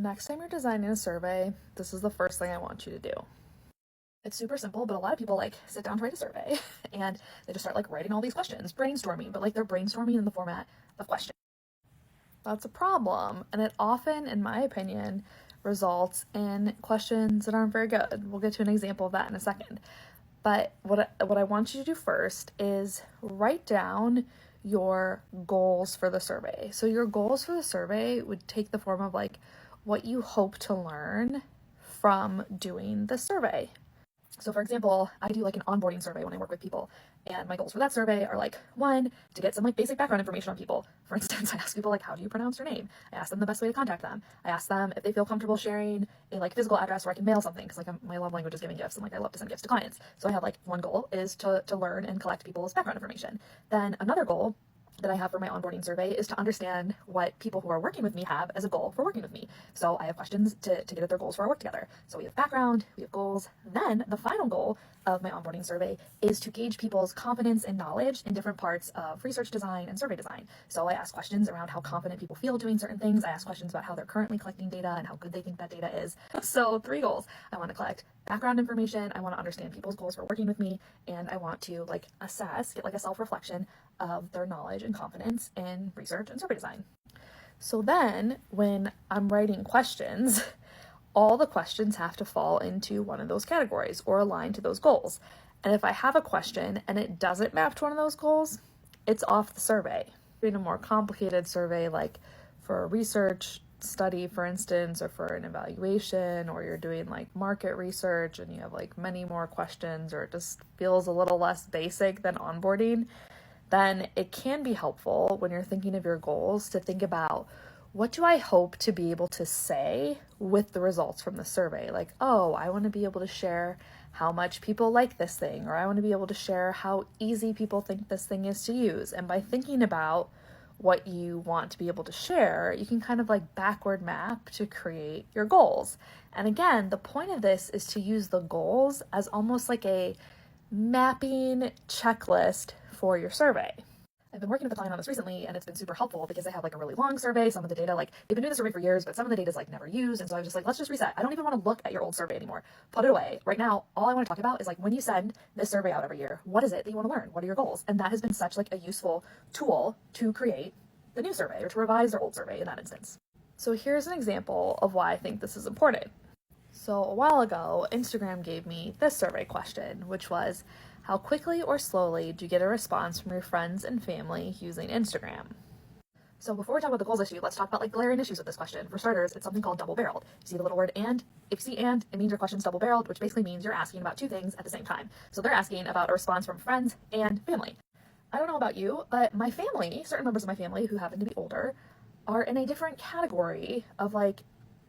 Next time you're designing a survey, this is the first thing I want you to do. It's super simple, but a lot of people sit down to write a survey and they just start writing all these questions, brainstorming, but they're brainstorming in the format of questions. That's a problem, and it often, in my opinion, results in questions that aren't very good. We'll get to an example of that in a second. But what I want you to do first is write down your goals for the survey. So your goals for the survey would take the form of what you hope to learn from doing the survey. So for example, I do an onboarding survey when I work with people, and my goals for that survey are one, to get some basic background information on people. For instance, I ask people how do you pronounce your name? I ask them the best way to contact them. I ask them if they feel comfortable sharing a physical address where I can mail something, because my love language is giving gifts, and I love to send gifts to clients. So I have one goal is to learn and collect people's background information. Then another goal that I have for my onboarding survey is to understand what people who are working with me have as a goal for working with me. So I have questions to get at their goals for our work together. So we have background, we have goals. Then the final goal of my onboarding survey is to gauge people's confidence and knowledge in different parts of research design and survey design. So I ask questions around how confident people feel doing certain things. I ask questions about how they're currently collecting data and how good they think that data is. So 3 goals. I want to collect background information, I want to understand people's goals for working with me, and I want to assess, get a self-reflection of their knowledge and confidence in research and survey design. So then when I'm writing questions, all the questions have to fall into one of those categories or align to those goals. And if I have a question and it doesn't map to one of those goals, it's off the survey. In a more complicated survey, for a research study, for instance, or for an evaluation, or you're doing market research and you have many more questions, or it just feels a little less basic than onboarding, then it can be helpful when you're thinking of your goals to think about, what do I hope to be able to say with the results from the survey? Oh, I want to be able to share how much people like this thing, or I want to be able to share how easy people think this thing is to use. And by thinking about what you want to be able to share, you can kind of backward map to create your goals. And again, the point of this is to use the goals as almost a mapping checklist for your survey. I've been working with a client on this recently, and it's been super helpful because they have a really long survey. Some of the data, they've been doing the survey for years, but some of the data is never used. And so I was just let's just reset. I don't even want to look at your old survey anymore. Put it away. Right now, all I want to talk about is when you send this survey out every year, what is it that you want to learn? What are your goals? And that has been such a useful tool to create the new survey or to revise their old survey in that instance. So here's an example of why I think this is important. So a while ago, Instagram gave me this survey question, which was, how quickly or slowly do you get a response from your friends and family using Instagram? So before we talk about the goals issue, let's talk about glaring issues with this question. For starters, it's something called double-barreled. You see the little word and? If you see and, it means your question's double-barreled, which basically means you're asking about 2 things at the same time. So they're asking about a response from friends and family. I don't know about you, but my family, certain members of my family who happen to be older, are in a different category of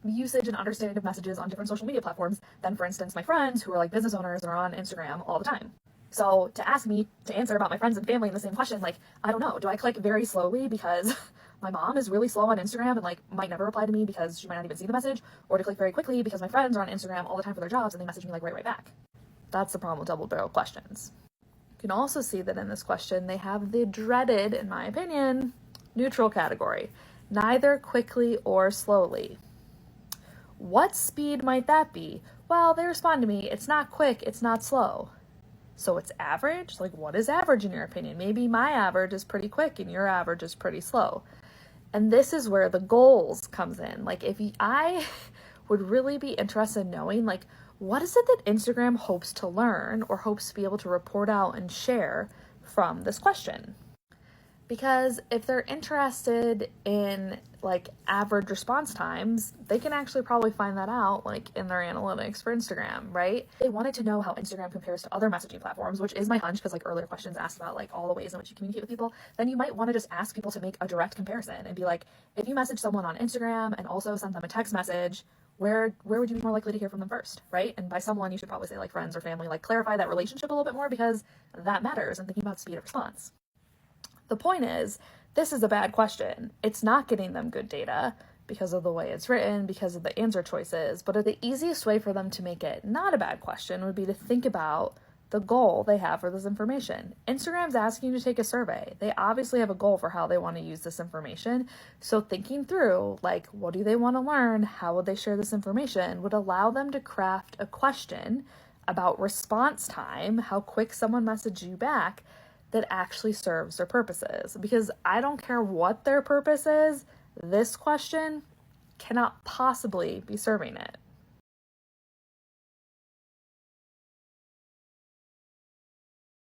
usage and understanding of messages on different social media platforms than, for instance, my friends who are business owners and are on Instagram all the time. So to ask me to answer about my friends and family in the same question, I don't know, do I click very slowly because my mom is really slow on Instagram and might never reply to me because she might not even see the message, or to click very quickly because my friends are on Instagram all the time for their jobs and they message me right back? That's the problem with double-barreled questions. You can also see that in this question, they have the dreaded, in my opinion, neutral category, neither quickly or slowly. What speed might that be? Well, they respond to me, it's not quick, it's not slow. So it's average? What is average in your opinion? Maybe my average is pretty quick and your average is pretty slow. And this is where the goals comes in. I would really be interested in knowing, what is it that Instagram hopes to learn or hopes to be able to report out and share from this question? Because if they're interested in average response times, they can actually probably find that out in their analytics for Instagram, right? They wanted to know how Instagram compares to other messaging platforms, which is my hunch because earlier questions asked about all the ways in which you communicate with people. Then you might want to just ask people to make a direct comparison and be if you message someone on Instagram and also send them a text message, where would you be more likely to hear from them first, right? And by someone, you should probably say friends or family, clarify that relationship a little bit more because that matters in thinking about speed of response. The point is, this is a bad question. It's not getting them good data because of the way it's written, because of the answer choices, but the easiest way for them to make it not a bad question would be to think about the goal they have for this information. Instagram's asking you to take a survey. They obviously have a goal for how they want to use this information. So thinking through, like, what do they want to learn? How would they share this information? Would allow them to craft a question about response time, how quick someone messaged you back, that actually serves their purposes. Because I don't care what their purpose is, this question cannot possibly be serving it.